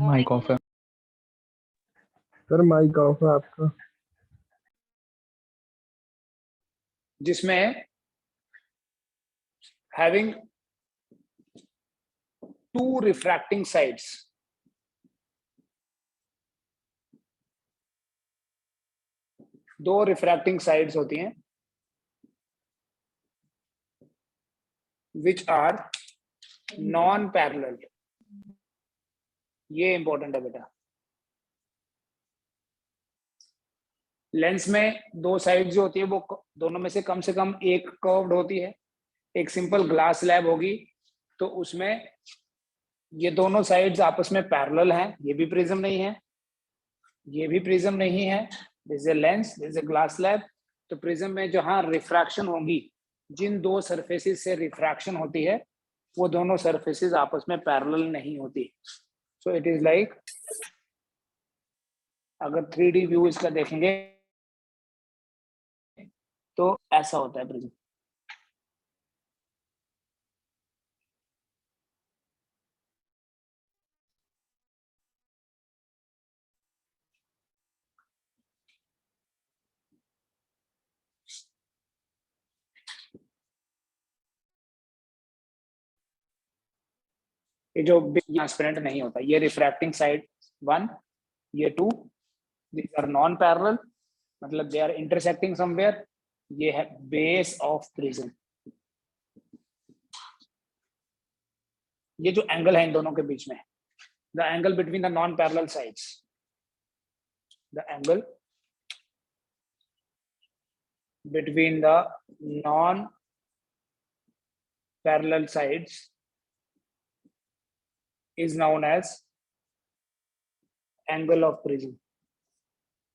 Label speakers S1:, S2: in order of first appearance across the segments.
S1: Mic off है।
S2: Sir mic off है आपका।
S3: जिसमें having two refracting sides, दो रिफ्रैक्टिंग साइड्स होती हैं which are नॉन पैरेलल। ये इंपॉर्टेंट है बेटा। लेंस में दो साइड जो होती है वो दोनों में से कम एक कर्व्ड होती है। एक सिंपल ग्लास स्लैब होगी तो उसमें ये दोनों साइड्स आपस में पैरेलल हैं। ये भी प्रिज्म नहीं है, ये भी प्रिज्म नहीं है। This a lens, this a glass slab. तो प्रिज्म में जहां रिफ्रैक्शन होगी, जिन दो सरफेसेस से रिफ्रैक्शन होती है वो दोनों सरफेसेस आपस में पैरेलल नहीं होती। सो इट इज लाइक, अगर 3D व्यू इसका देखेंगे तो ऐसा होता है प्रिज्म। ये जो ट्रांसपेरेंट नहीं होता, ये रिफ्रैक्टिंग साइड 1, ये 2, these are नॉन पैरेलल, मतलब दे आर इंटरसेक्टिंग समवेयर। ये है बेस ऑफ प्रिज्म। ये जो एंगल है इन दोनों के बीच में, the angle between the non parallel sides, the angle between the non parallel sides is known as angle of prism.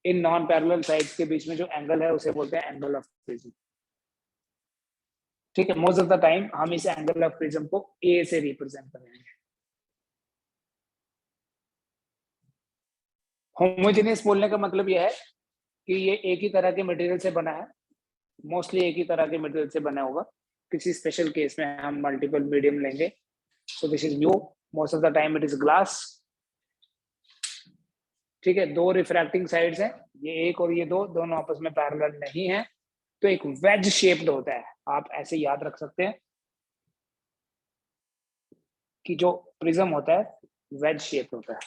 S3: In non parallel sides के बीच में जो एंगल है उसे बोलते हैं एंगल ऑफ प्रिज्म। ठीक है, मोस्ट ऑफ द टाइम हम इस एंगल ऑफ प्रिज्म को ए से रिप्रेजेंट करेंगे। होमोजेनियस बोलने का मतलब यह है कि ये एक ही तरह के मटेरियल से बना है, मोस्टली एक ही तरह के मटेरियल से बना होगा। किसी स्पेशल केस में हम मल्टीपल मीडियम लेंगे। So this is view, most of the time it is glass. ठीक है, दो रिफ्रैक्टिंग साइड्स हैं, ये एक और ये दो, दोनों आपस में पैरेलल नहीं है, तो एक वेज शेप्ड होता है। आप ऐसे याद रख सकते हैं कि जो प्रिज्म होता है वेज शेप होता है।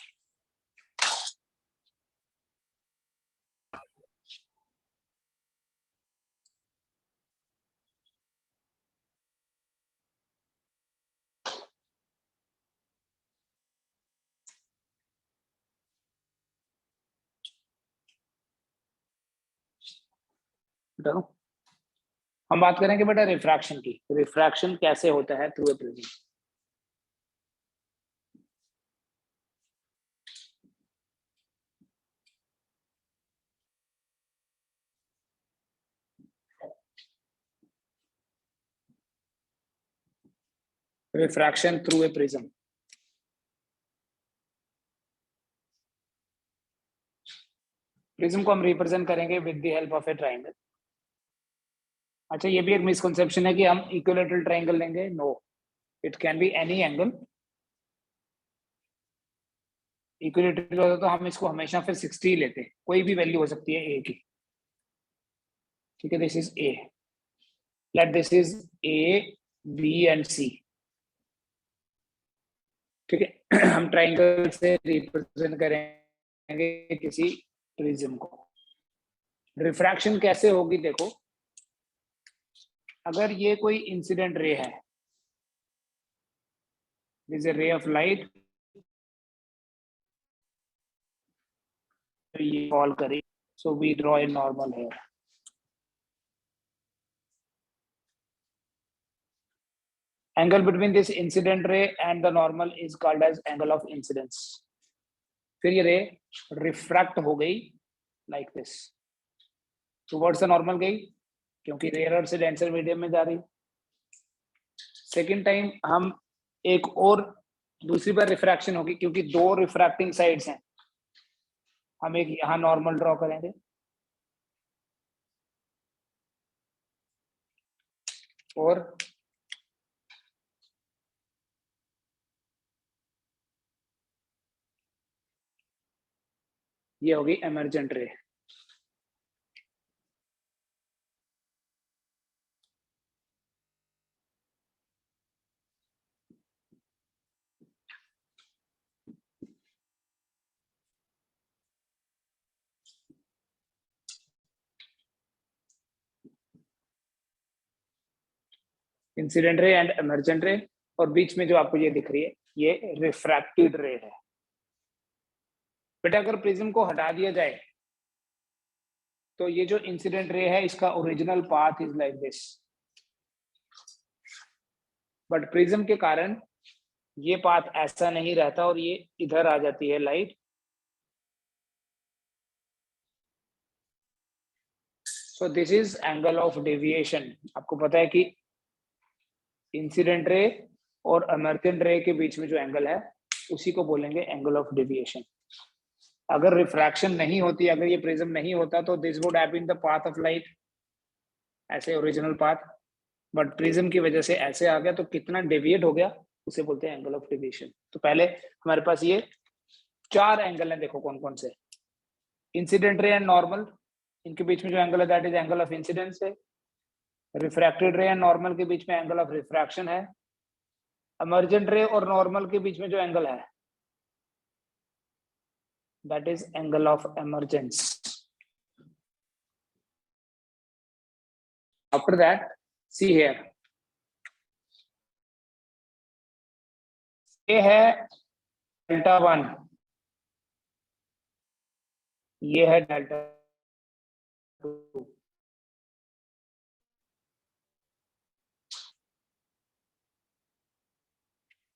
S3: हम बात करेंगे बेटा रिफ्रैक्शन की। रिफ्रैक्शन कैसे होता है through a prism. Refraction through a prism. Prism को हम रिप्रेजेंट करेंगे with the help of a triangle. अच्छा, ये भी एक मिसकंसेप्शन है कि हम इक्विलैटरल ट्रायंगल लेंगे। No, it can be any angle. Equilateral होता तो हम इसको हमेशा फिर 60 लेते, कोई भी वैल्यू हो सकती है ए की। ठीक है, this is A, let this is A B and C. ठीक है, हम ट्रायंगल से रिप्रेजेंट करेंगे किसी प्रिज्म को। रिफ्रैक्शन कैसे होगी देखो, अगर ये कोई इंसिडेंट रे है, this A ray of light, तो ये फॉल करे, so we draw a normal here. Angle between this incident ray and the normal is called as angle of incidence. फिर ये रे रिफ्रैक्ट हो गई like this, towards the normal गई, क्योंकि rare से डेंसर मीडियम में जा रही। सेकेंड टाइम हम एक और दूसरी बार रिफ्रैक्शन होगी, क्योंकि दो रिफ्रैक्टिंग साइड्स हैं। हम एक यहाँ नॉर्मल ड्रॉ करेंगे और ये होगी एमर्जेंट रे। इंसिडेंट रे एंड एमर्जेंट रे, और बीच में जो आपको ये दिख रही है ये रिफ्रैक्टेड रे है। बेटा अगर प्रिज्म को हटा दिया जाए तो ये जो इंसिडेंट रे है इसका original path is like this, but prism के कारण ये पाथ ऐसा नहीं रहता और ये इधर आ जाती है light. So this is angle of deviation. आपको पता है कि इंसिडेंट रे और एमर्जेंट रे के बीच में जो एंगल है उसी को बोलेंगे एंगल ऑफ डेविएशन। अगर रिफ्रैक्शन नहीं होती, अगर ये प्रिज्म नहीं होता तो this would have been the path of light, ऐसे ओरिजिनल पाथ, बट प्रिज्म की वजह से ऐसे आ गया तो कितना डेविएट हो गया उसे बोलते हैं एंगल ऑफ डेविएशन। तो पहले हमारे पास ये 4 एंगल हैं, देखो कौन कौन से। इंसिडेंट रे एंड नॉर्मल, इनके बीच में जो एंगल है that is angle of incidence है। रिफ्रैक्टेड रे एंड नॉर्मल के बीच में एंगल ऑफ रिफ्रैक्शन है। एमर्जेंट रे और नॉर्मल के बीच में जो एंगल है that is angle of emergence. After that, see here, ये है डेल्टा 1, ये है डेल्टा 2।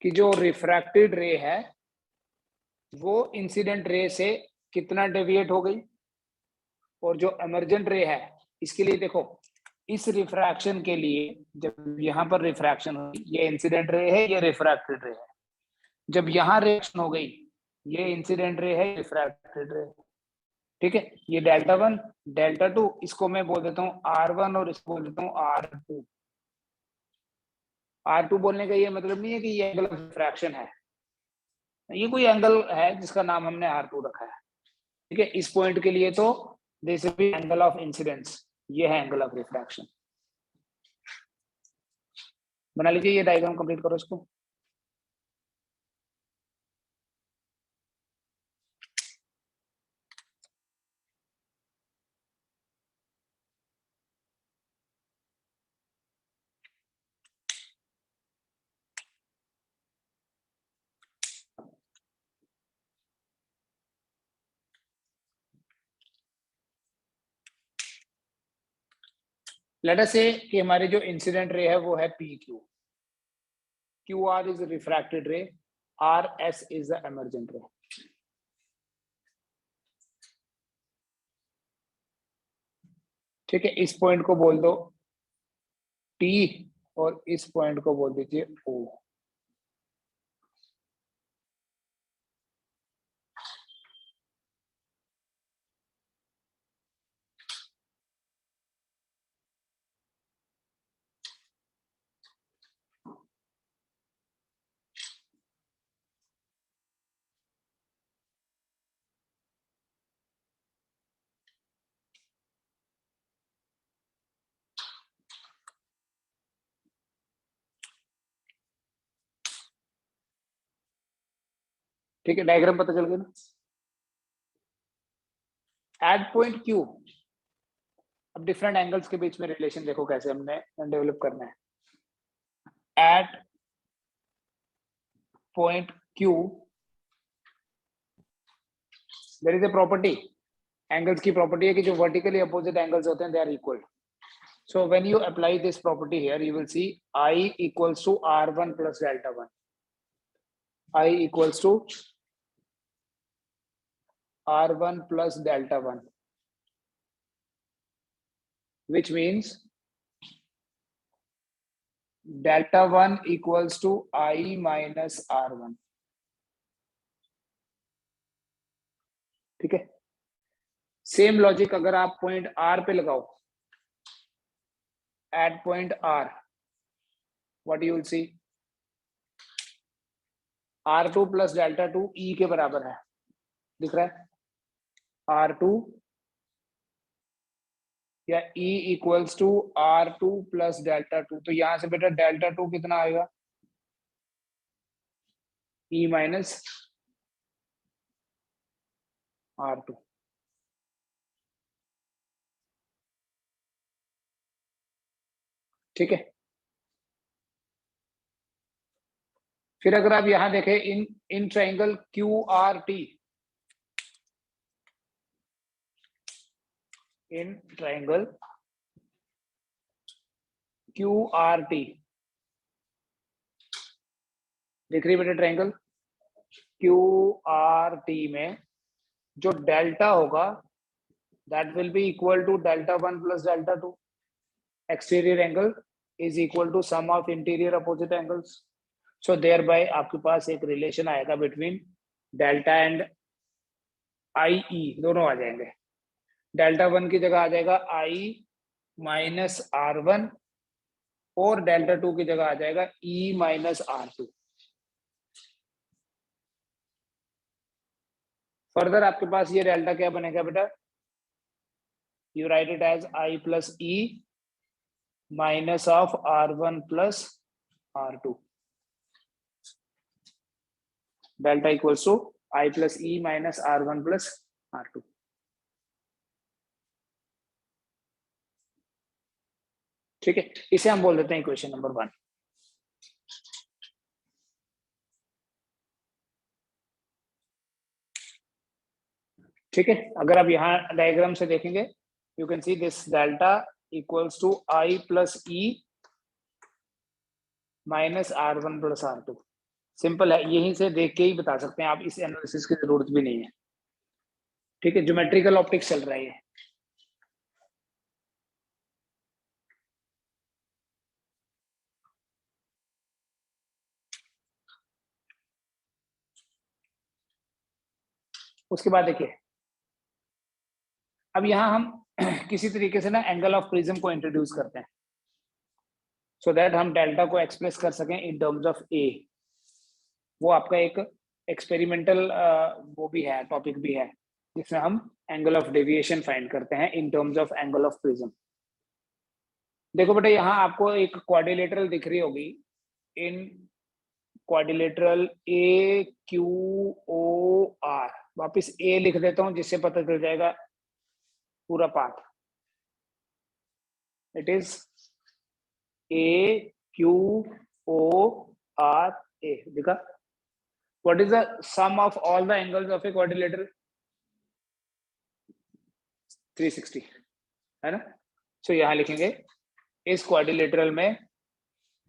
S3: कि जो रिफ्रैक्टेड रे है वो इंसिडेंट रे से कितना डेविएट हो गई, और जो एमर्जेंट रे है इसके लिए देखो, इस रिफ्रैक्शन के लिए जब यहाँ पर रिफ्रैक्शन हुई, ये इंसिडेंट रे है, ये रिफ्रैक्टेड रे है। जब यहाँ रिएक्शन हो गई, ये इंसिडेंट रे है, रिफ्रैक्टेड रे, ठीक है। ये डेल्टा 1 डेल्टा 2, इसको मैं बोल देता हूँ R1 और इसको बोल देता हूँ R2। R2 बोलने का ये मतलब नहीं है कि ये एंगल ऑफ रिफ्रैक्शन है, ये कोई एंगल है जिसका नाम हमने R2 रखा है, ठीक है। इस पॉइंट के लिए तो this will be angle of incidence, ये है एंगल ऑफ रिफ्रैक्शन। बना लीजिए, ये डायग्राम कंप्लीट करो इसको। लेट अस से कि हमारे जो इंसिडेंट रे है वो है PQ, QR इज रिफ्रैक्टेड रे, RS इज द एमर्जेंट रे। ठीक है, इस पॉइंट को बोल दो T और इस पॉइंट को बोल दीजिए O। ठीक है, डायग्राम पता चल गया ना। एट पॉइंट Q, अब डिफरेंट एंगल्स के बीच में रिलेशन देखो कैसे हमने डेवलप करना है। At point Q there is a property, angles की प्रॉपर्टी है कि जो वर्टिकली अपोजिट एंगल्स होते हैं they are equal. So when you apply this property here you will see I equals to R1 plus delta 1, I equals to R1 plus delta 1, which means delta 1 equals to I minus R1। ठीक है, same logic अगर आप point R पे लगाओ, at point R what you will see, R2 plus delta 2 E के बराबर है, दिख रहा है। R2 या E equals to R2 plus delta 2। तो यहां से बेटा डेल्टा 2 कितना आएगा? E minus R2। ठीक है, फिर अगर आप यहां देखें in triangle QRT, in triangle QRT दिख रही बेटा ट्राइंगल QRT में जो डेल्टा होगा that will be equal to delta 1 plus delta 2। Exterior angle is equal to sum of interior opposite angles. So thereby आपके पास एक रिलेशन आएगा बिटवीन डेल्टा एंड IE, दोनों आ जाएंगे। डेल्टा 1 की जगह आ जाएगा I माइनस R1 और डेल्टा 2 की जगह आ जाएगा E माइनस R2। फर्दर आपके पास ये डेल्टा क्या बनेगा बेटा? You write it as I plus E minus of R1 plus R2। Delta equals to I plus E minus R1 plus R2। ठीक है, इसे हम बोल देते हैं इक्वेशन नंबर 1। ठीक है, अगर आप यहाँ डायग्राम से देखेंगे you can see this delta equals to I plus E minus R1 plus R2। Simple है, यहीं से देख के ही बता सकते हैं आप, इस एनालिसिस की जरूरत भी नहीं है। ठीक है, ज्योमेट्रिकल ऑप्टिक्स चल रहा है। उसके बाद देखिए, अब यहाँ हम किसी तरीके से ना एंगल ऑफ प्रिज्म को इंट्रोड्यूस करते हैं सो दैट हम डेल्टा को एक्सप्रेस कर सकें इन टर्म्स ऑफ ए। वो आपका एक एक्सपेरिमेंटल वो भी है, टॉपिक भी है, जिसमें हम एंगल ऑफ डेविएशन फाइंड करते हैं in terms of angle of prism. देखो बेटा, यहाँ आपको एक क्वाड्रिलेटरल दिख रही होगी। इन क्वाड्रिलेटरल AQOR, वापिस ए लिख देता हूं जिससे पता चल जाएगा पूरा path. It is AQOR A। देखा, what is the sum of all the angles of a quadrilateral? 360, है ना। सो यहां लिखेंगे इस क्वाड्रिलेटरल में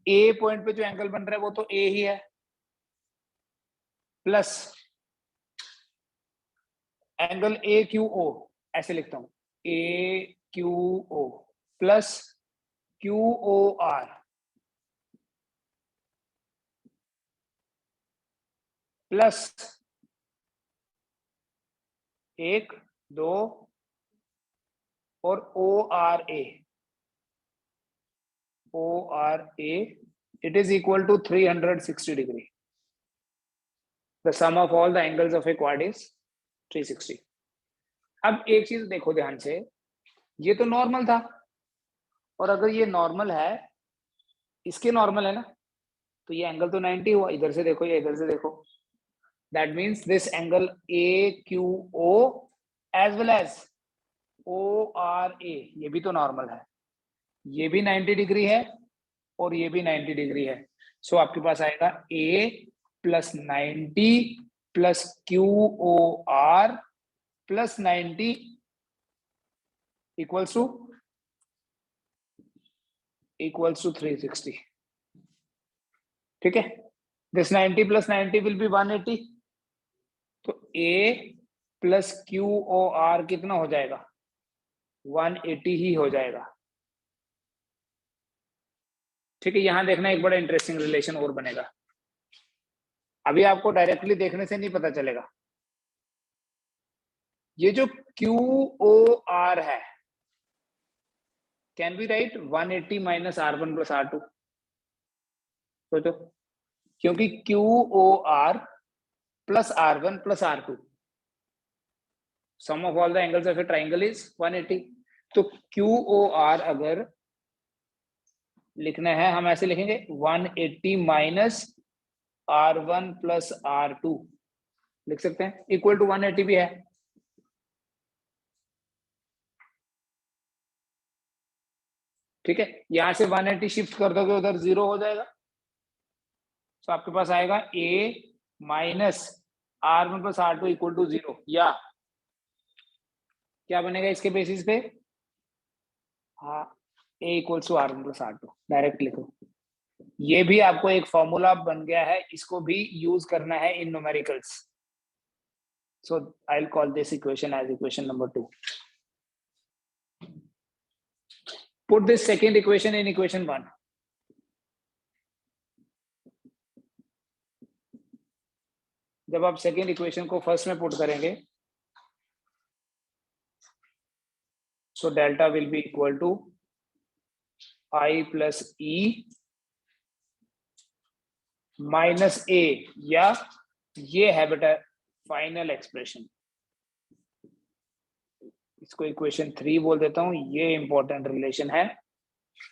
S3: ए पॉइंट पे जो एंगल बन रहा है वो तो ए ही है, प्लस एंगल AQO, ऐसे लिखता हूं AQO प्लस QOR प्लस 1 2 और ORA। it is equal to 360 degree. The sum of all the angles of a quad is 360। अब एक चीज देखो ध्यान से, ये तो नॉर्मल था, और अगर ये नॉर्मल है, इसके नॉर्मल है ना, तो ये एंगल तो 90 हुआ। इधर से देखो या इधर से देखो, that means this angle AQO as well as ORA, ये भी तो नॉर्मल है, ये भी 90 डिग्री है और ये भी 90 डिग्री है। सो आपके पास आएगा A plus 90 plus QOR plus 90 equals to 360। ठीक है, दिस 90 प्लस 90 विल बी 180। तो A प्लस QOR कितना हो जाएगा? 180 ही हो जाएगा। ठीक है, यहां देखना एक बड़ा इंटरेस्टिंग रिलेशन और बनेगा। अभी आपको डायरेक्टली देखने से नहीं पता चलेगा। ये जो QOR है can be write 180 minus R1 plus R2। सोचो, क्योंकि QOR plus R1 plus R2 sum of all the angles of a triangle is 180। तो QOR अगर लिखना है हम ऐसे लिखेंगे 180 माइनस R1 प्लस R2 लिख सकते हैं, इक्वल टू 180 भी है। ठीक है, यहां से 180 शिफ्ट कर दोगे उधर 0 हो जाएगा, तो आपके पास आएगा A minus R1 plus R2 equal to 0, या क्या बनेगा इसके बेसिस पे, हाँ A equals to R1 plus R2 direct लिखो। ये भी आपको एक फॉर्मूला बन गया है, इसको भी यूज करना है in numericals. So I will call this equation as equation number 2। Put this second equation in equation 1। जब आप सेकेंड इक्वेशन को फर्स्ट में पुट करेंगे, so delta will be equal to I plus E minus A, या ये है बेटा final expression, इसको इक्वेशन 3 बोल देता हूं। ये इंपॉर्टेंट रिलेशन है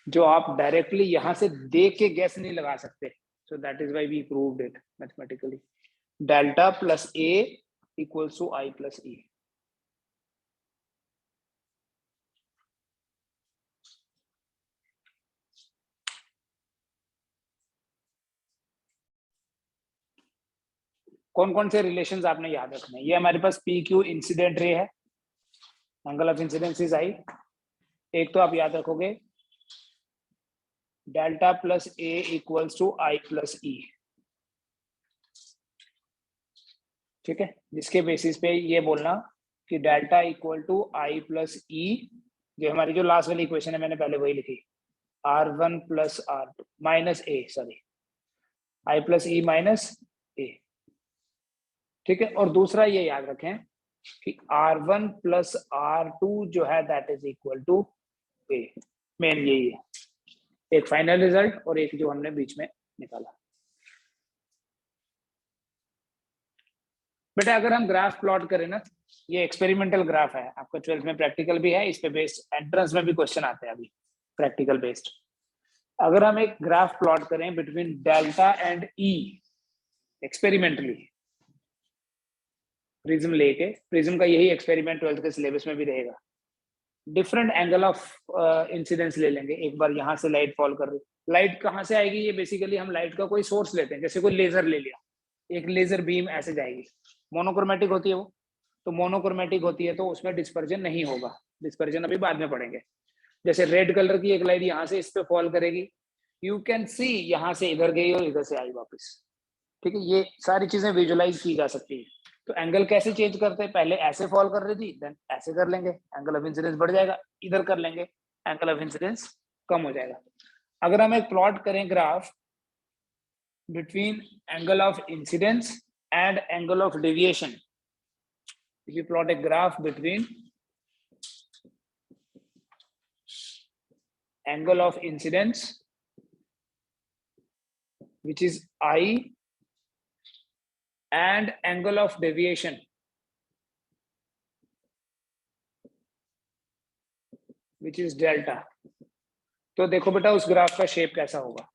S3: जो आप डायरेक्टली यहां से देख के गैस नहीं लगा सकते, so that is why we proved it mathematically. Delta plus A equals to I plus E। कौन कौन से रिलेशंस आपने याद रखने हैं? ये हमारे पास PQ इंसिडेंट रे है, angle of incidence is I। एक तो आप याद रखोगे delta plus A equals to I plus E। ठीक है, जिसके बेसिस पे ये बोलना कि delta equal to I plus E, जो हमारी जो लास्ट वाली इक्वेशन है मैंने पहले वही लिखी, R1 plus R2 minus A, sorry I plus E minus A। ठीक है, और दूसरा ये याद रखें कि R1 प्लस R2 जो है that is equal to A। Main यही है, एक फाइनल रिजल्ट और एक जो हमने बीच में निकाला। बेटा अगर हम ग्राफ प्लॉट करें ना, ये एक्सपेरिमेंटल ग्राफ है, आपका 12th में प्रैक्टिकल भी है, इस पे बेस्ड एंट्रेंस में भी क्वेश्चन आते हैं अभी प्रैक्टिकल बेस्ड। अगर हम एक ग्राफ प्लॉट करें between delta and E experimentally, prism लेके, प्रिज्म का यही एक्सपेरिमेंट 12th के सिलेबस में भी रहेगा, डिफरेंट एंगल ऑफ इंसिडेंस ले लेंगे। एक बार यहाँ से लाइट फॉल कर रही, लाइट कहाँ से आएगी, ये बेसिकली हम लाइट का कोई सोर्स लेते हैं, जैसे कोई लेजर ले लिया, एक लेजर बीम ऐसे जाएगी, मोनोक्रोमेटिक होती है वो, तो मोनोक्रोमेटिक होती है तो उसमें डिस्पर्जन नहीं होगा, डिस्पर्जन अभी बाद में पढ़ेंगे। जैसे रेड कलर की एक लाइट यहाँ से इस पे फॉल करेगी, यू कैन सी यहाँ से इधर गई और इधर से आई वापस। ठीक है, ये सारी चीजें विजुअलाइज की जा सकती है। तो एंगल कैसे चेंज करते हैं, पहले ऐसे फॉल कर रही थी, देन ऐसे कर लेंगे, एंगल ऑफ इंसिडेंस बढ़ जाएगा, इधर कर लेंगे, एंगल ऑफ इंसिडेंस कम हो जाएगा। अगर हम एक प्लॉट करें graph between angle of incidence and angle of deviation, if you plot a graph between angle of incidence which is I and angle of deviation which is delta, तो देखो बेटा उस ग्राफ का शेप कैसा होगा।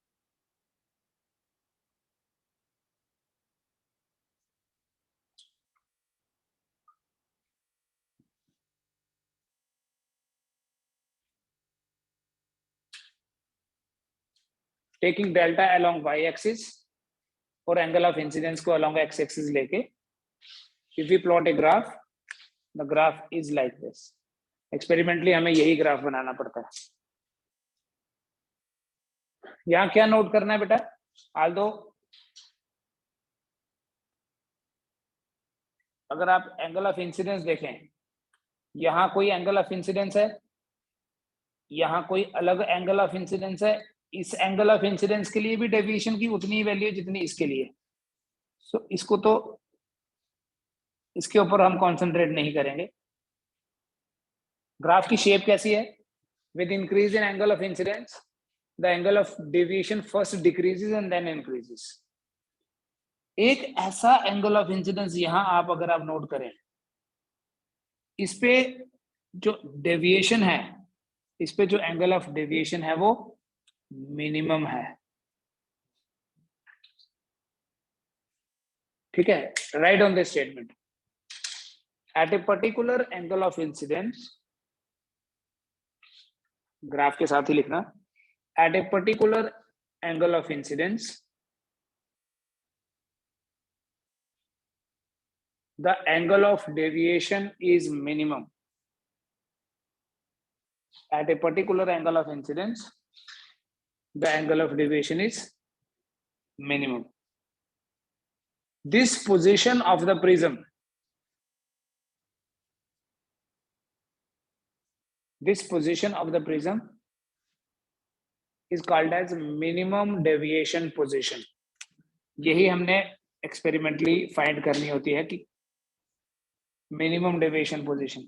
S3: Taking delta along y axis और angle of incidence को along x axis लेके, if we plot a graph, the graph is like this। Experimentally हमें यही ग्राफ बनाना पड़ता है। यहाँ क्या नोट करना है बेटा, आल्दो अगर आप एंगल ऑफ इंसिडेंस देखें, यहाँ कोई एंगल ऑफ इंसिडेंस है, यहाँ कोई अलग एंगल ऑफ इंसिडेंस है, इस एंगल ऑफ इंसिडेंस के लिए भी डेविएशन की उतनी वैल्यू जितनी इसके लिए। सो इसको तो इसके ऊपर हम कंसंट्रेट नहीं करेंगे। ग्राफ की शेप कैसी है, with increase in angle of incidence the angle of deviation first decreases and then increases. एक ऐसा एंगल ऑफ इंसिडेंस यहां आप अगर आप नोट करें, इस पे जो डेविएशन है, इस पे जो एंगल ऑफ डेविएशन है वो मिनिमम है। ठीक है, right on this statement. At a particular angle of incidence, graph के साथ ही लिखना, at a particular angle of incidence the angle of deviation is minimum. At a particular angle of incidence, the angle of deviation is minimum. This position of the prism, this position of the prism is called as minimum deviation position. यही हमने experimentally find करनी होती है कि minimum deviation position.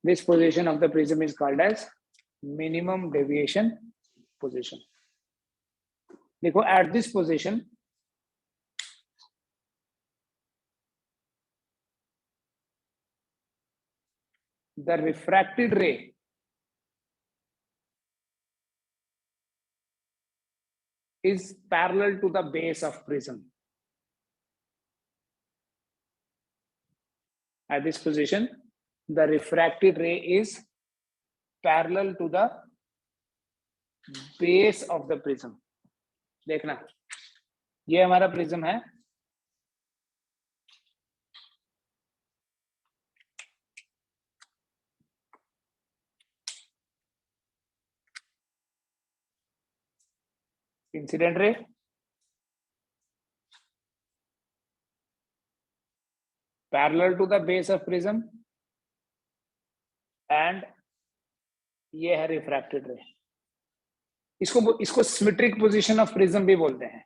S3: This position of the prism is called as minimum deviation position. देखो, at this position the refracted ray is parallel to the base of prism. At this position, the refracted ray is parallel to the base of the prism. देखना, ये हमारा prism है, incident ray, parallel to the base of prism, and ये है refracted रे। इसको symmetric position of prism भी बोलते हैं।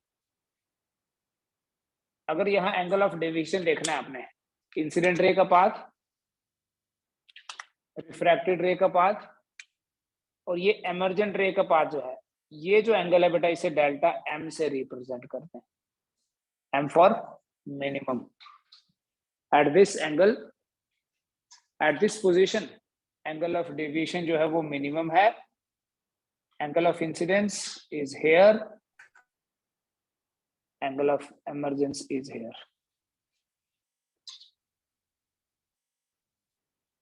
S3: अगर यहाँ एंगल ऑफ डेविएशन देखना है आपने, इंसिडेंट रे का पाथ, रिफ्रैक्टेड रे का पाथ, और ये एमर्जेंट रे का पाथ जो है, ये जो एंगल है बेटा, इसे डेल्टा एम से रिप्रेजेंट करते हैं, M for minimum. At this angle, at this position, angle of deviation जो है वो मिनिमम है, angle of incidence is here, angle of emergence is here.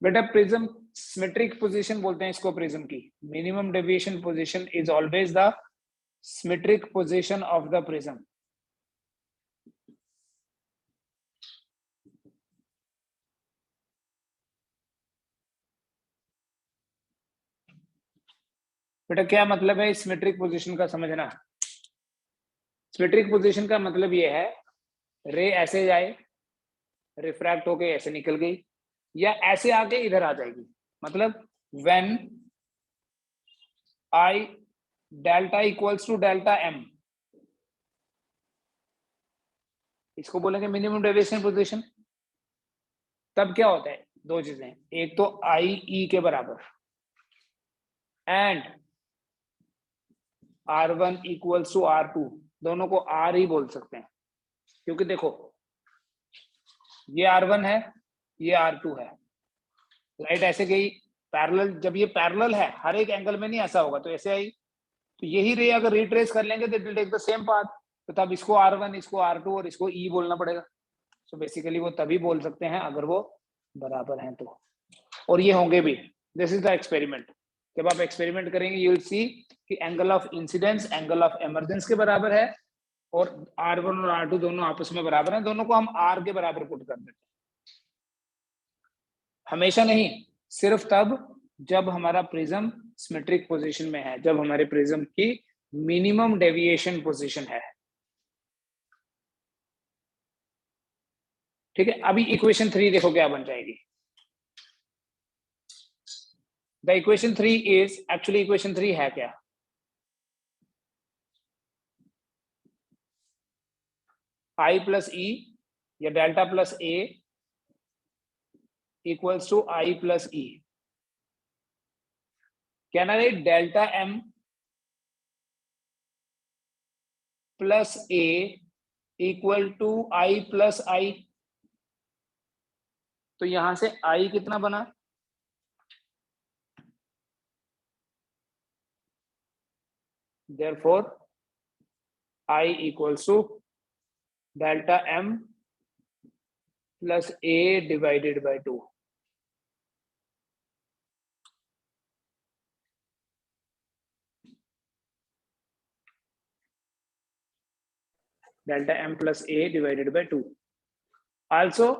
S3: बेटा प्रिज्म सिमेट्रिक पोजीशन बोलते हैं इसको प्रिज्म की। Minimum deviation position is always the symmetric position of the prism. बेटा क्या मतलब है सिमेट्रिक पोजीशन का, समझना। सिमेट्रिक पोजीशन का मतलब ये है, रे ऐसे जाए, रिफ्रैक्ट होके ऐसे निकल गई, या ऐसे आके इधर आ जाएगी। मतलब when I delta equals to delta M, इसको बोलेंगे मिनिमम डेविएशन पोजीशन। तब क्या होता है, दो चीजें, एक तो आई ई के बराबर and R1 equals to R2, दोनों को R ही बोल सकते हैं, क्योंकि देखो ये R1 है, ये R2 है, लाइट ऐसे गई पैरेलल। जब ये पैरेलल है, हर एक एंगल में नहीं ऐसा होगा, तो ऐसे आई, तो यही रे अगर रिट्रेस कर लेंगे तो it will take the same path, तो तब इसको R1, इसको R2 और इसको E बोलना पड़ेगा। सो बेसिकली वो तभी बोल सकते हैं अगर वो बराबर हैं तो, और ये होंगे भी। This is the experiment. जब आप एक्सपेरिमेंट करेंगे यू विल सी कि angle of incidence angle of emergence के बराबर है, और R1 और R2 दोनों आपस में बराबर हैं, दोनों को हम R के बराबर पुट कर देते हैं। हमेशा नहीं, सिर्फ तब जब हमारा प्रिज्म सिमेट्रिक पोजीशन में है, जब हमारे प्रिज्म की मिनिमम डेविएशन पोजीशन है। ठीक है, अभी इक्वेशन 3 देखो क्या बन जाएगी। The equation 3 is, actually equation 3 है क्या, I प्लस ई या delta plus A equals to I plus E. Can I write delta M plus A equal to I plus I? तो यहां से आई कितना बना? therefore I equals to delta m plus a divided by 2. Delta m plus a divided by 2. Also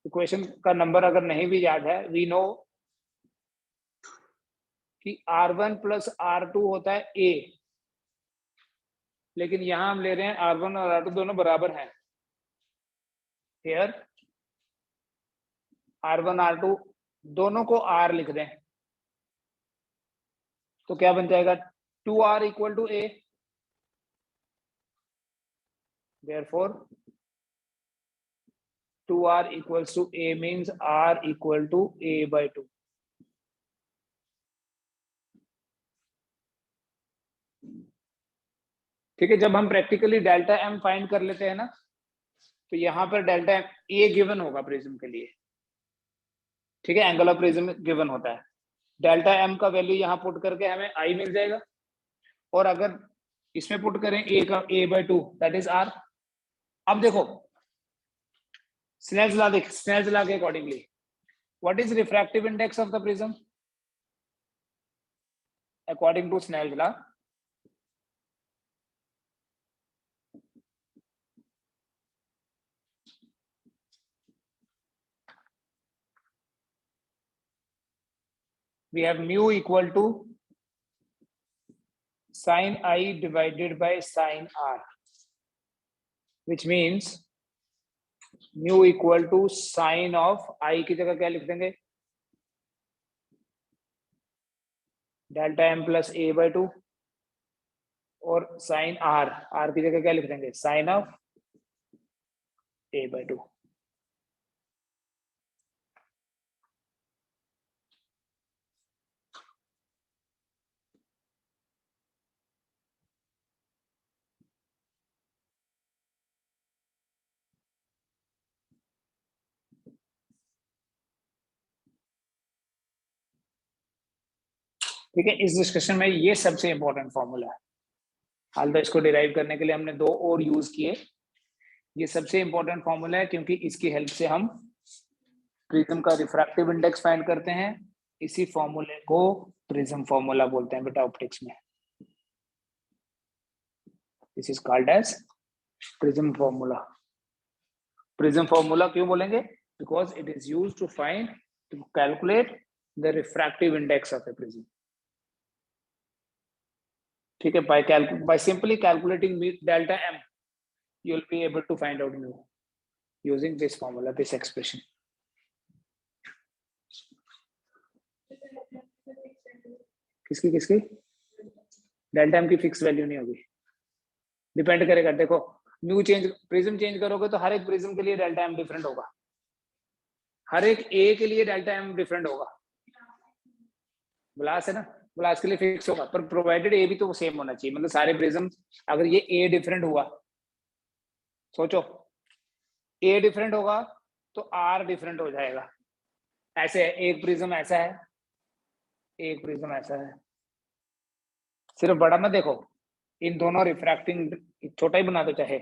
S3: equation का number अगर नहीं भी याद है, वी नो कि R1 प्लस R2 होता है A, लेकिन यहां हम ले रहे हैं R1 और R2 दोनों बराबर हैं। हियर R1 R2 दोनों को R लिख दें तो क्या बन जाएगा? 2R equal to A। therefore 2R equals to A means R equal to A by 2. ठीक है, जब हम प्रैक्टिकली डेल्टा एम फाइंड कर लेते हैं ना, तो यहां पर डेल्टा एम ए गिवन होगा प्रिज्म के लिए। ठीक है, एंगल ऑफ प्रिज्म गिवन होता है। डेल्टा एम का वैल्यू यहाँ पुट करके हमें आई मिल जाएगा, और अगर इसमें पुट करें ए का A by 2 that is R. अब देखो स्नेल्स लॉ, देख स्नेल्स लॉ के accordingly what is refractive index of the prism? According to Snell's law, we have mu equal to sin I divided by sin R, which means mu equal to sin of I की जगह क्या लिख देंगे? Delta M plus A by 2, और sign are, are की जगह क्या लिख देंगे? Sine of A by 2। ठीक है, इस डिस्कशन में ये सबसे इंपॉर्टेंट फॉर्मूला है। हाल तो इसको डिराइव करने के लिए हमने दो और यूज किए। ये सबसे इंपॉर्टेंट फॉर्मूला है क्योंकि इसकी हेल्प से हम प्रिज्म का रिफ्रैक्टिव इंडेक्स फाइंड करते हैं। इसी फॉर्मूले को प्रिज्म फॉर्मूला बोलते हैं बेटा ऑप्टिक्स में। This is called as prism formula. Prism formula क्यों बोलेंगे? Because it is used to find, to calculate the refractive index of a prism. ठीक है, by simply calculating delta m you will be able to find out mu using this formula, this expression. किसकी किसकी? Delta M की fix value नहीं होगी, depend करेगा। देखो mu change, prism change करोगे तो हर एक प्रिज्म के लिए डेल्टा एम डिफरेंट होगा, हर एक ए के लिए डेल्टा एम डिफरेंट होगा। ग्लास है ना, ग्लास के लिए फिक्स होगा, पर प्रोवाइडेड ए भी तो सेम होना चाहिए। मतलब सारे प्रिज्म, अगर ये ए डिफरेंट हुआ, सोचो ए डिफरेंट होगा तो आर डिफरेंट हो जाएगा। ऐसे है, एक प्रिज्म ऐसा है, एक प्रिज्म ऐसा है। सिर्फ बड़ा मत देखो, इन दोनों रिफ्रैक्टिंग छोटा ही बना दो, चाहे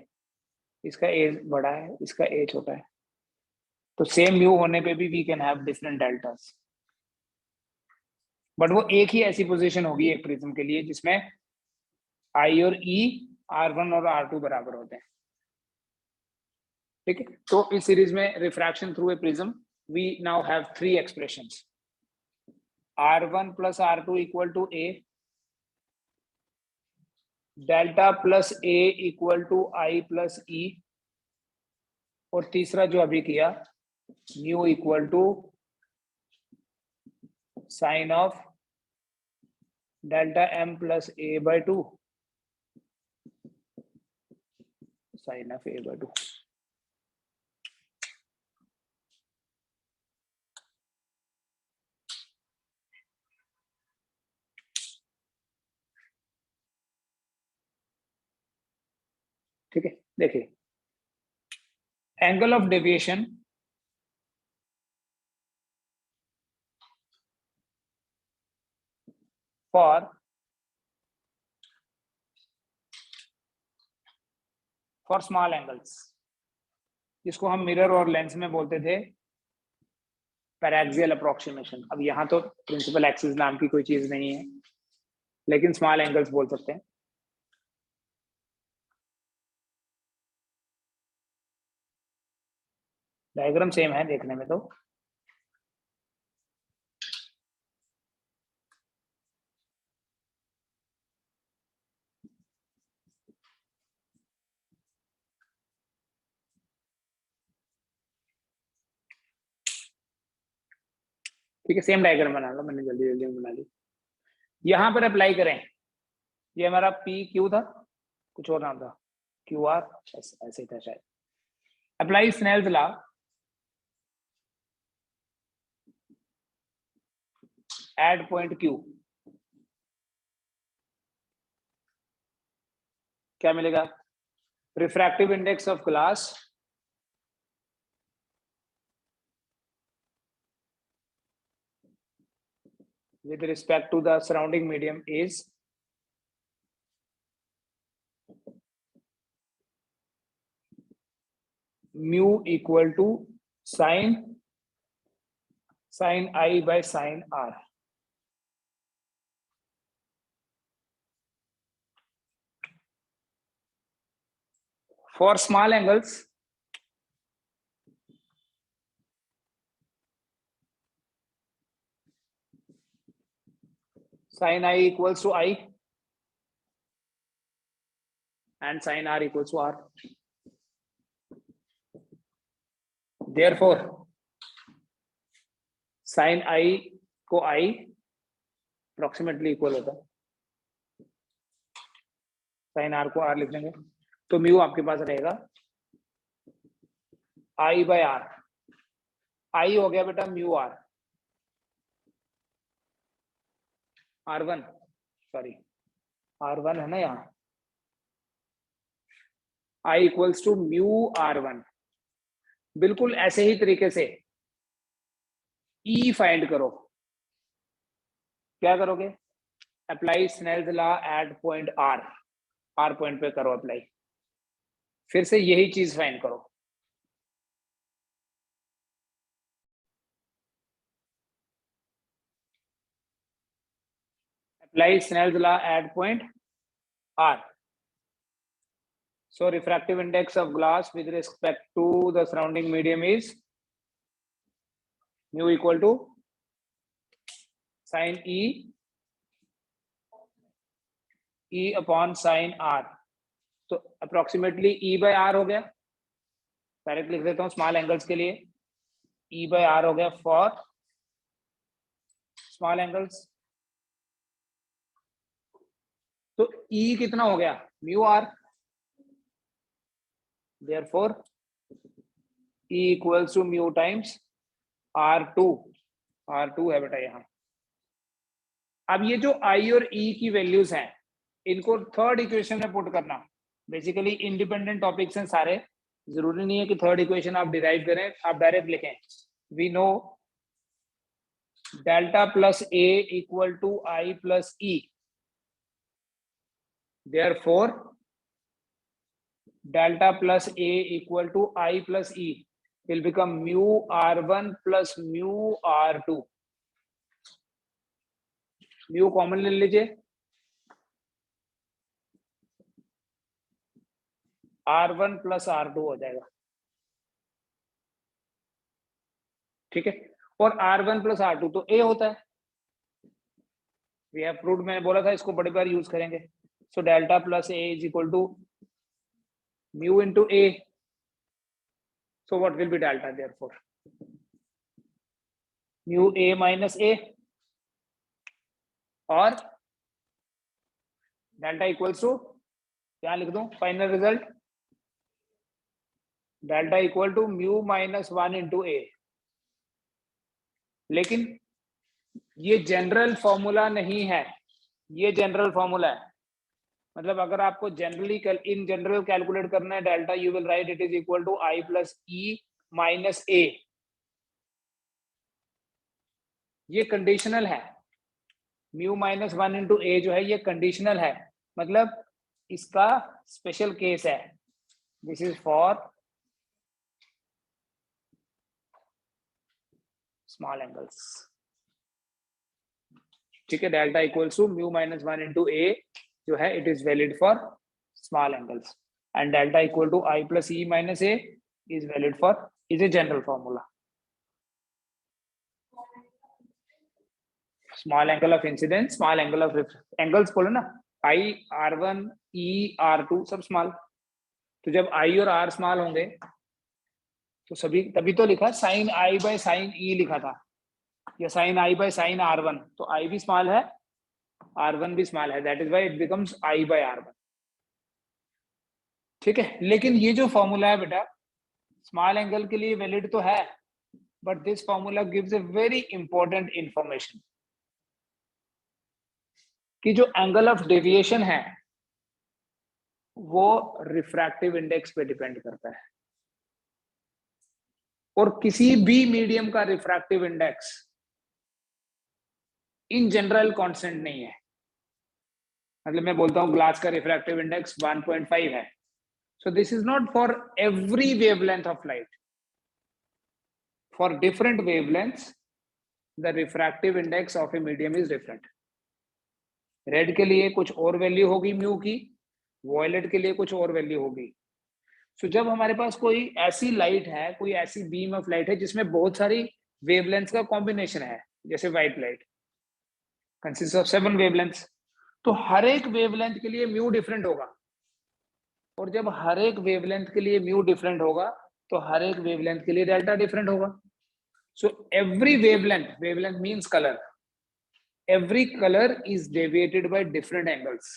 S3: इसका ए बड़ा है इसका ए छोटा है, तो सेम म्यू होने पे भी we can have different deltas. But वो एक ही ऐसी पोजीशन होगी एक प्रिज्म के लिए जिसमें आई और ई R1 और R2 बराबर होते हैं। ठीक है, तो इस सीरीज में refraction through a prism we now have 3 expressions. R1 plus R2 equal to A, delta plus A equal to I plus E, और तीसरा जो अभी किया mu equal to sine of delta m plus A by 2, sine of A by 2। ठीक है, देखिए angle of deviation for small angles, जिसको हम मिरर और लेंस में बोलते थे पैराक्सियल अप्रोक्सीमेशन। अब यहाँ तो प्रिंसिपल एक्सिस नाम की कोई चीज नहीं है, लेकिन स्मॉल एंगल्स बोल सकते हैं। डायग्राम सेम है देखने में तो। ठीक है, सेम डायग्राम बना लो, मैंने जल्दी जल्दी बना ली। यहाँ पर अप्लाई करें, ये हमारा पी क्यू था, कुछ और नाम था, क्यू आर, ऐसे ही था शायद। Apply Snell's law at point Q, क्या मिलेगा? Refractive index of glass with respect to the surrounding medium is mu equal to sin I by sin R. For small angles, sin I equals to I and sin R equals to R. Therefore, sin I को I approximately equal होता है, sin R को R लिख देंगे, तो mu आपके पास रहेगा I by R। I हो गया बेटा mu R, R1 sorry R1 है ना यहाँ, I equals to mu R1। बिल्कुल ऐसे ही तरीके से E फाइंड करो। क्या करोगे? Apply Snell's law at point R, R point पे करो अप्लाई, फिर से यही चीज फाइंड करो। Apply Snell's law at point R। So refractive index of glass with respect to the surrounding medium is mu equal to sin E upon sin R। तो approximately E by R हो गया, direct लिख देता हूँ small angles के लिए, E by R हो गया फॉर स्मॉल एंगल्स। तो E कितना हो गया? Mu R। Therefore E equals to mu times R2। R2 है बेटा यहाँ। अब ये जो I और E की वैल्यूज हैं, इनको थर्ड इक्वेशन में पुट करना। बेसिकली इंडिपेंडेंट टॉपिक्स हैं सारे, जरूरी नहीं है कि थर्ड इक्वेशन आप डिराइव करें, आप डायरेक्ट लिखें। We know delta plus A equal to I plus E, therefore delta plus A equal to I plus E will become mu R1 plus mu R2। Mu common ले लीजिए, R1 plus R2 हो जाएगा, ठीक है। और R1 plus R2 तो A होता है, वी हैव प्रूव्ड, मैंने बोला था इसको बड़ी बार यूज करेंगे। So delta plus A is equal to mu into A। So what will be delta? Therefore mu A minus A, और डेल्टा इक्वल्स टू, क्या लिख दूं final result? Delta equal to mu minus 1 into A। लेकिन ये general formula नहीं है, ये general formula है, मतलब अगर आपको जनरली इन जनरल कैलकुलेट करना है delta, you will write it is equal to I plus E minus A. ये कंडीशनल है, म्यू माइनस 1 इंटू ए जो है ये कंडीशनल है, मतलब इसका स्पेशल केस है। This is for small angles. ठीक है, delta equals to mu minus 1 into A जो है it is valid for small angles, and delta equal to I plus E minus A is valid for, is a general formula. Small angle of incidence, small angle of angles बोलो ना, आई R1 E R2 सब small. तो जब आई और are small होंगे तो सभी, तभी तो लिखा साइन आई बाय साइन ई लिखा था, या sign I by sine R1, तो आई भी स्मॉल है R1 भी स्मॉल है, that is why it becomes I by R1। ठीक है, लेकिन ये जो फॉर्मूला है बेटा स्मॉल एंगल के लिए वैलिड तो है, but this formula gives a very important information कि जो एंगल ऑफ डेविएशन है वो रिफ्रैक्टिव इंडेक्स पे डिपेंड करता है, और किसी भी मीडियम का refractive index in general constant नहीं है। मतलब मैं बोलता हूं ग्लास का रिफ्रैक्टिव इंडेक्स 1.5 है, so this is not for every wavelength of light. For different wavelengths the refractive index of a medium is different. Red के लिए कुछ और वैल्यू होगी म्यू की, वॉयलेट के लिए कुछ और वैल्यू होगी। सो जब हमारे पास कोई ऐसी लाइट है, कोई ऐसी बीम ऑफ लाइट है जिसमें बहुत सारी वेवलेंथ्स का कॉम्बिनेशन है, जैसे white light consist of 7 wavelengths, तो हर एक वेवलेंथ के लिए म्यू डिफरेंट होगा, और जब हर एक वेवलेंथ के लिए म्यू डिफरेंट होगा तो हर एक वेवलेंथ के लिए डेल्टा डिफरेंट होगा। So every wavelength, wavelength means colour, every colour is deviated by different angles,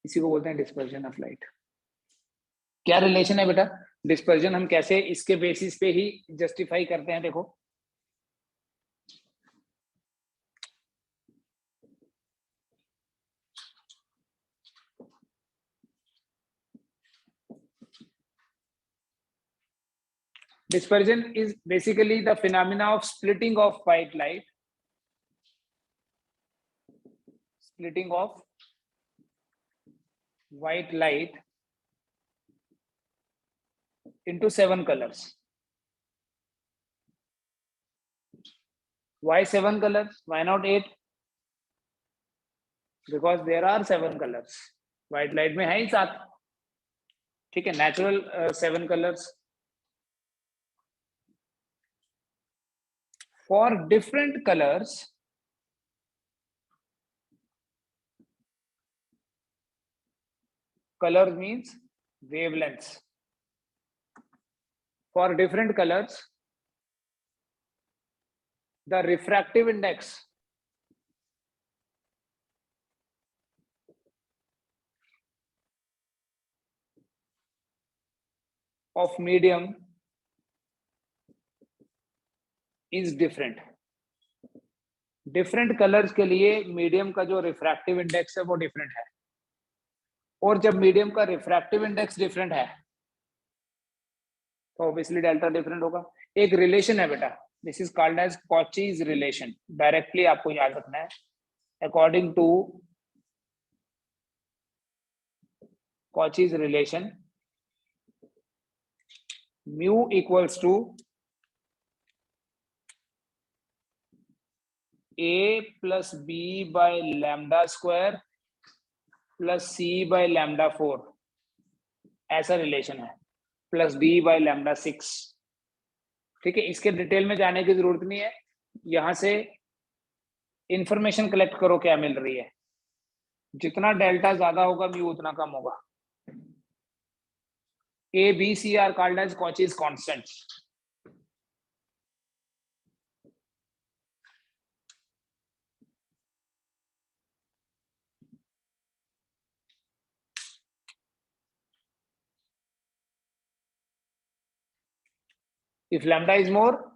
S3: इसी को बोलते हैं डिस्पर्जन ऑफ लाइट। क्या रिलेशन है बेटा डिस्पर्जन, हम कैसे इसके बेसिस पे ही जस्टिफाई करते हैं, देखो dispersion is basically the phenomena of splitting of white light, splitting of white light into 7 colors. Why 7 colors? Why not 8? Because there are 7 colors. White light में है ही 7, ठीक है, natural 7 colors. For different colors, colors means wavelengths. For different colors, the refractive index of medium is different. Different colours के लिए medium का जो refractive index है वो डिफरेंट है, और जब मीडियम का रिफ्रैक्टिव इंडेक्स डिफरेंट है तो ऑब्वियसली डेल्टा डिफरेंट होगा। एक रिलेशन है बेटा, this is called as Cauchy's relation, directly आपको याद रखना है। According to Cauchy's relation, mu equals to a plus B by lambda square plus C by lambda 4, ऐसा रिलेशन है, प्लस डी बाय लैम्डा 6। ठीक है, इसके डिटेल में जाने की जरूरत नहीं है, यहां से इंफॉर्मेशन कलेक्ट करो क्या मिल रही है। जितना डेल्टा ज्यादा होगा म्यू उतना कम होगा। A, B, C are called as Cauchy's constants. If lambda is more,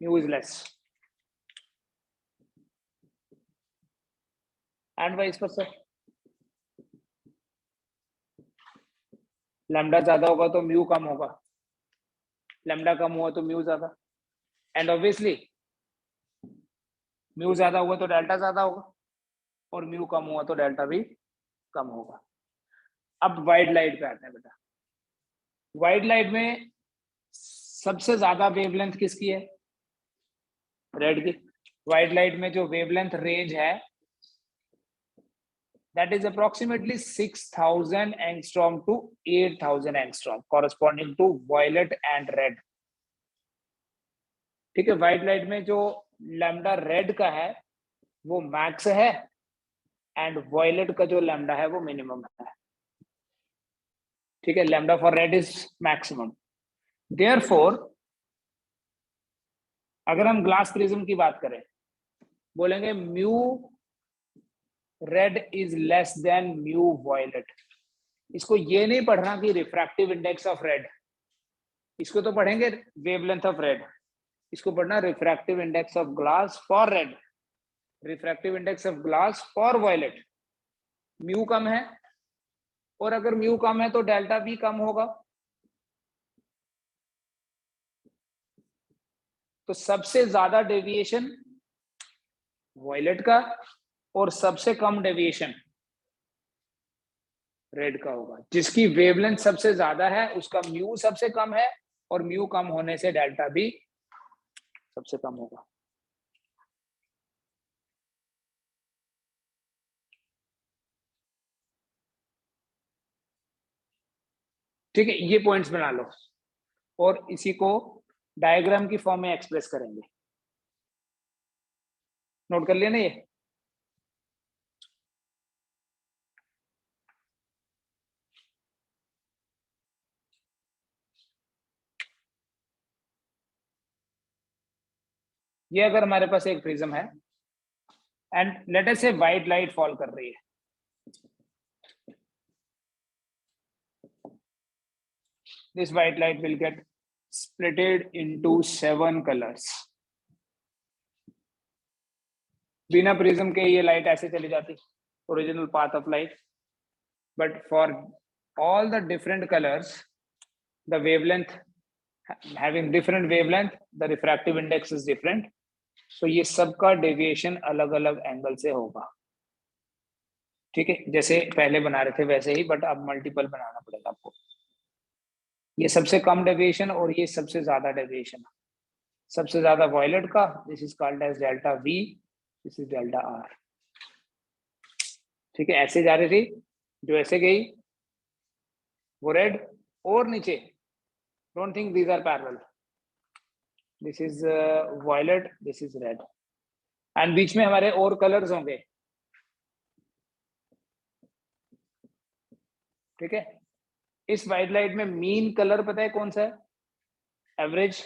S3: mu is less. And vice versa. Lambda ज्यादा होगा तो म्यू कम होगा, लैम्डा कम हुआ तो म्यू ज्यादा, एंड ऑब्वियसली म्यू ज्यादा हुआ तो डेल्टा ज्यादा होगा, और म्यू कम हुआ तो डेल्टा भी कम होगा। अब वाइड लाइट पे आते हैं बेटा। वाइड लाइट में सबसे ज्यादा वेवलेंथ किसकी है? रेड की। वाइड लाइट में जो वेवलेंथ रेंज है that is approximately 6000 angstrom to 8000 angstrom corresponding to violet and red। ठीक है, वाइट लाइट में जो लैम्डा रेड का है वो मैक्स है, एंड वॉयलेट का जो लैम्डा है वो मिनिमम है। ठीक है, lambda for red is maximum. Therefore अगर हम ग्लास प्रिज्म की बात करें, बोलेंगे mu red is less than mu violet. इसको ये नहीं पढ़ना कि रिफ्रैक्टिव इंडेक्स ऑफ रेड, इसको तो पढ़ेंगे वेवलेंथ ऑफ रेड। इसको पढ़ना refractive index of glass for red, refractive index of glass for violet. Mu कम है, और अगर म्यू कम है तो डेल्टा भी कम होगा। तो सबसे ज्यादा डेविएशन वॉयलेट का, और सबसे कम डेविएशन रेड का होगा। जिसकी वेवलेंथ सबसे ज्यादा है उसका म्यू सबसे कम है, और म्यू कम होने से डेल्टा भी सबसे कम होगा। ठीक है, ये पॉइंट्स बना लो और इसी को डायग्राम की फॉर्म में एक्सप्रेस करेंगे। नोट कर लिया ना ये अगर हमारे पास एक प्रिज्म है एंड लेट अस से व्हाइट लाइट फॉल कर रही है, this white light will get splitted into 7 colors। बिना प्रिज्म के ये लाइट ऐसे चली जाती, original path of light, but for all the different colors the wavelength having different wavelength, the refractive index is different, so ये सबका deviation अलग अलग एंगल से होगा। ठीक है, जैसे पहले बना रहे थे वैसे ही, बट अब मल्टीपल बनाना पड़ेगा आपको। ये सबसे कम डेविएशन और ये सबसे ज्यादा डेविएशन। सबसे ज्यादा वॉयलेट का, this is called as delta V, this is delta R. ठीक है, ऐसे जा रही थी, जो ऐसे गई वो रेड, और नीचे don't think these are parallel, this is violet, this is red, and बीच में हमारे और कलर्स होंगे। ठीक है, इस वाइट लाइट में मीन कलर पता है कौन सा है? एवरेज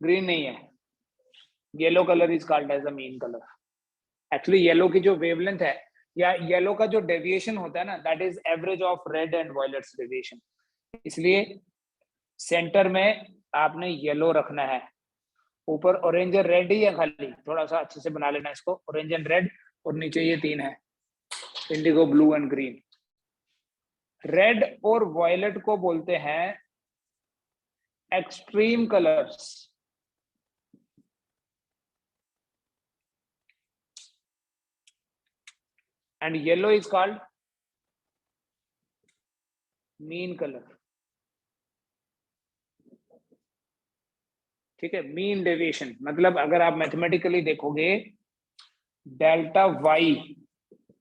S3: ग्रीन नहीं है, yellow colour is called as a mean colour. Actually yellow की जो वेवलेंथ है या येलो का जो डेविएशन होता है ना, that is average of red and violates deviation. इसलिए सेंटर में आपने येलो रखना है, ऊपर ऑरेंज और रेड ही है, खाली थोड़ा सा अच्छे से बना लेना इसको, ऑरेंज एंड रेड, और नीचे ये 3 है, Indigo, blue and green. Red और वॉयलेट को बोलते हैं extreme colours, and yellow is called mean color। ठीक है, मीन डेविएशन मतलब अगर आप मैथमेटिकली देखोगे, delta Y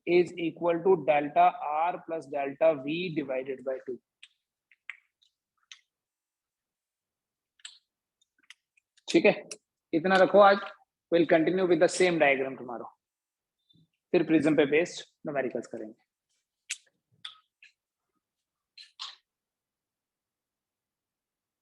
S3: is equal to delta R plus delta V divided by 2। ठीक है, इतना रखो आज। Will continue with the same diagram tomorrow, फिर प्रिज्म पे बेस्ड न्यूमेरिकल्स करेंगे।